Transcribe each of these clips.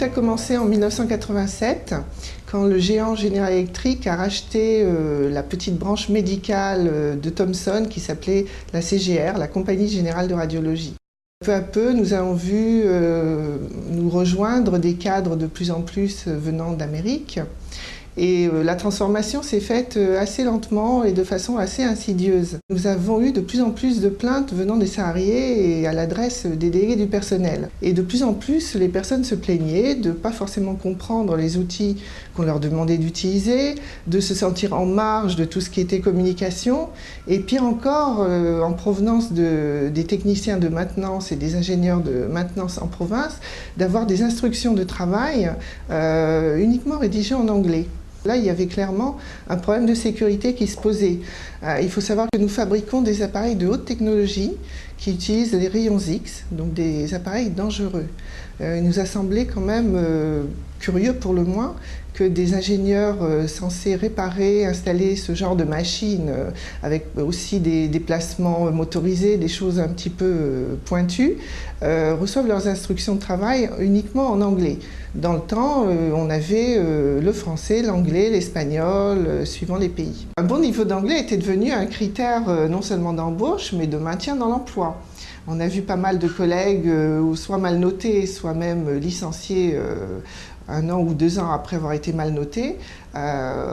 a commencé en 1987, quand le géant General Electric a racheté la petite branche médicale de Thomson qui s'appelait la CGR, la Compagnie Générale de Radiologie. Peu à peu, nous avons vu nous rejoindre des cadres de plus en plus venant d'Amérique. Et la transformation s'est faite assez lentement et de façon assez insidieuse. Nous avons eu de plus en plus de plaintes venant des salariés et à l'adresse des délégués du personnel. Et de plus en plus, les personnes se plaignaient de ne pas forcément comprendre les outils qu'on leur demandait d'utiliser, de se sentir en marge de tout ce qui était communication, et pire encore, en provenance des techniciens de maintenance et des ingénieurs de maintenance en province, d'avoir des instructions de travail uniquement rédigées en anglais. Là, il y avait clairement un problème de sécurité qui se posait. Il faut savoir que nous fabriquons des appareils de haute technologie qui utilisent les rayons X, donc des appareils dangereux. Il nous a semblé quand même curieux pour le moins que des ingénieurs censés réparer, installer ce genre de machines avec aussi des déplacements motorisés, des choses un petit peu pointues, reçoivent leurs instructions de travail uniquement en anglais. Dans le temps, on avait le français, l'anglais, l'espagnol, suivant les pays. Un bon niveau d'anglais était devenu un critère non seulement d'embauche, mais de maintien dans l'emploi. On a vu pas mal de collègues soit mal notés, soit même licenciés 1 an ou 2 ans après avoir été mal notés,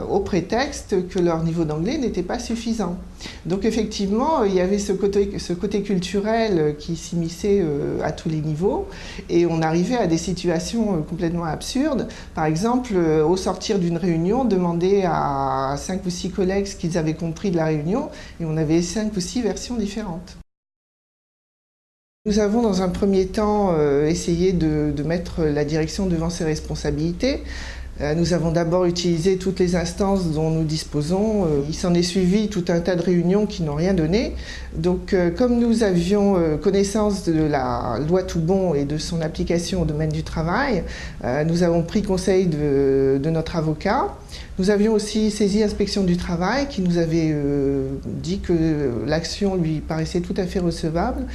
au prétexte que leur niveau d'anglais n'était pas suffisant. Donc effectivement, il y avait ce côté culturel qui s'immisçait à tous les niveaux, et on arrivait à des situations complètement absurdes. Par exemple, au sortir d'une réunion, demander à 5 ou 6 collègues ce qu'ils avaient compris de la réunion, et on avait 5 ou 6 versions différentes. Nous avons dans un premier temps essayé de mettre la direction devant ses responsabilités. Nous avons d'abord utilisé toutes les instances dont nous disposons. Il s'en est suivi tout un tas de réunions qui n'ont rien donné. Donc comme nous avions connaissance de la loi Toubon et de son application au domaine du travail, nous avons pris conseil de notre avocat. Nous avions aussi saisi l'Inspection du travail qui nous avait dit que l'action lui paraissait tout à fait recevable,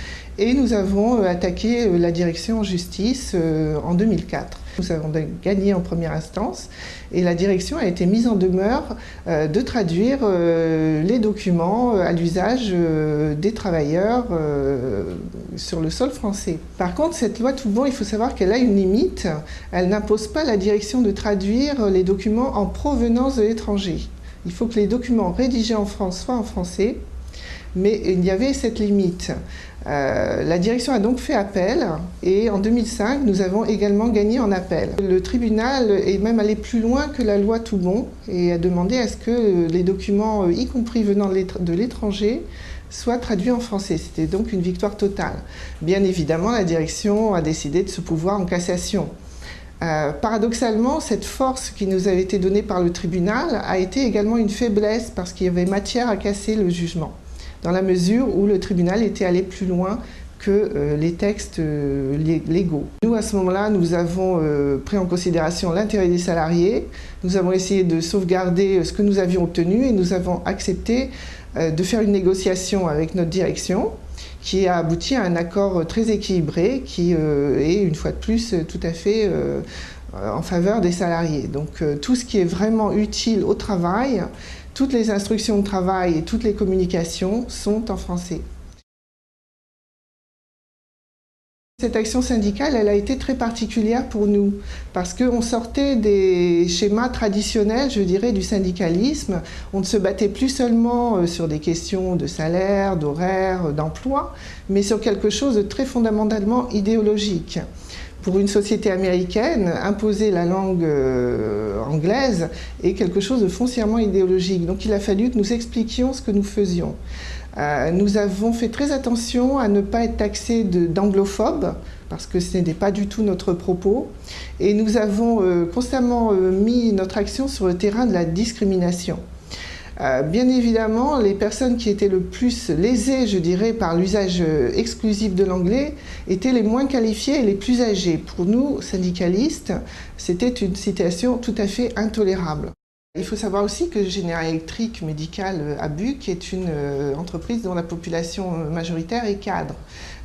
et nous avons attaqué la direction en justice en 2004. Nous avons gagné en première instance et la direction a été mise en demeure de traduire les documents à l'usage des travailleurs sur le sol français. Par contre, cette loi Toubon, il faut savoir qu'elle a une limite. Elle n'impose pas à la direction de traduire les documents en provenance de l'étranger. Il faut que les documents rédigés en France soient en français, mais il y avait cette limite. La direction a donc fait appel, et en 2005, nous avons également gagné en appel. Le tribunal est même allé plus loin que la loi Toubon et a demandé à ce que les documents, y compris venant de l'étranger, soient traduits en français. C'était donc une victoire totale. Bien évidemment, la direction a décidé de se pourvoir en cassation. Paradoxalement, cette force qui nous avait été donnée par le tribunal a été également une faiblesse parce qu'il y avait matière à casser le jugement, dans la mesure où le tribunal était allé plus loin que les textes légaux. Nous, à ce moment-là, nous avons pris en considération l'intérêt des salariés, nous avons essayé de sauvegarder ce que nous avions obtenu et nous avons accepté de faire une négociation avec notre direction qui a abouti à un accord très équilibré qui est, une fois de plus, tout à fait en faveur des salariés. Donc tout ce qui est vraiment utile au travail, toutes les instructions de travail et toutes les communications sont en français. Cette action syndicale, elle a été très particulière pour nous parce qu'on sortait des schémas traditionnels, je dirais, du syndicalisme. On ne se battait plus seulement sur des questions de salaire, d'horaire, d'emploi, mais sur quelque chose de très fondamentalement idéologique. Pour une société américaine, imposer la langue anglaise est quelque chose de foncièrement idéologique. Donc il a fallu que nous expliquions ce que nous faisions. Nous avons fait très attention à ne pas être taxés d'anglophobes, parce que ce n'était pas du tout notre propos. Et nous avons constamment mis notre action sur le terrain de la discrimination. Bien évidemment, les personnes qui étaient le plus lésées, je dirais, par l'usage exclusif de l'anglais, étaient les moins qualifiées et les plus âgées. Pour nous, syndicalistes, c'était une situation tout à fait intolérable. Il faut savoir aussi que Général Electric Médical à Buc est une entreprise dont la population majoritaire est cadre.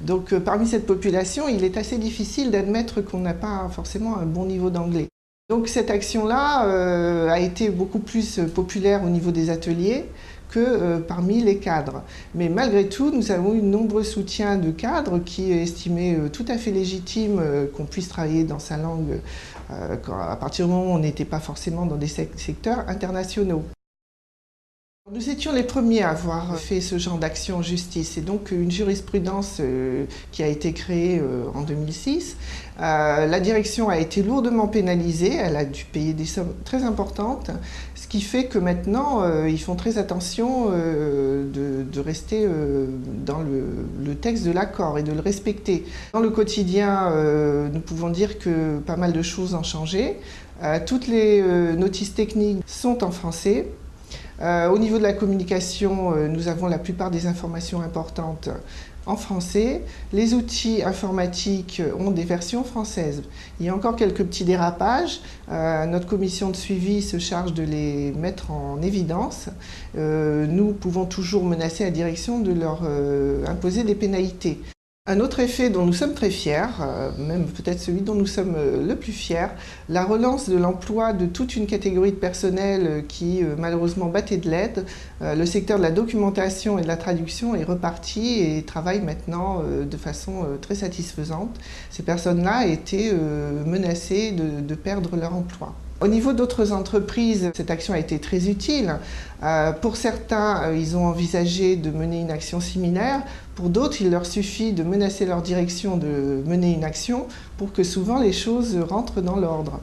Donc parmi cette population, il est assez difficile d'admettre qu'on n'a pas forcément un bon niveau d'anglais. Donc cette action-là a été beaucoup plus populaire au niveau des ateliers que parmi les cadres. Mais malgré tout, nous avons eu de nombreux soutiens de cadres qui estimaient tout à fait légitime qu'on puisse travailler dans sa langue à partir du moment où on n'était pas forcément dans des secteurs internationaux. Nous étions les premiers à avoir fait ce genre d'action en justice. C'est donc une jurisprudence qui a été créée en 2006. La direction a été lourdement pénalisée, elle a dû payer des sommes très importantes, ce qui fait que maintenant ils font très attention de rester dans le texte de l'accord et de le respecter. Dans le quotidien, nous pouvons dire que pas mal de choses ont changé. Toutes les notices techniques sont en français. Au niveau de la communication, nous avons la plupart des informations importantes en français. Les outils informatiques ont des versions françaises. Il y a encore quelques petits dérapages. Notre commission de suivi se charge de les mettre en évidence. Nous pouvons toujours menacer la direction de leur imposer des pénalités. Un autre effet dont nous sommes très fiers, même peut-être celui dont nous sommes le plus fiers, la relance de l'emploi de toute une catégorie de personnel qui malheureusement battait de l'aide. Le secteur de la documentation et de la traduction est reparti et travaille maintenant de façon très satisfaisante. Ces personnes-là étaient menacées de perdre leur emploi. Au niveau d'autres entreprises, cette action a été très utile. Pour certains, ils ont envisagé de mener une action similaire. Pour d'autres, il leur suffit de menacer leur direction de mener une action pour que souvent les choses rentrent dans l'ordre.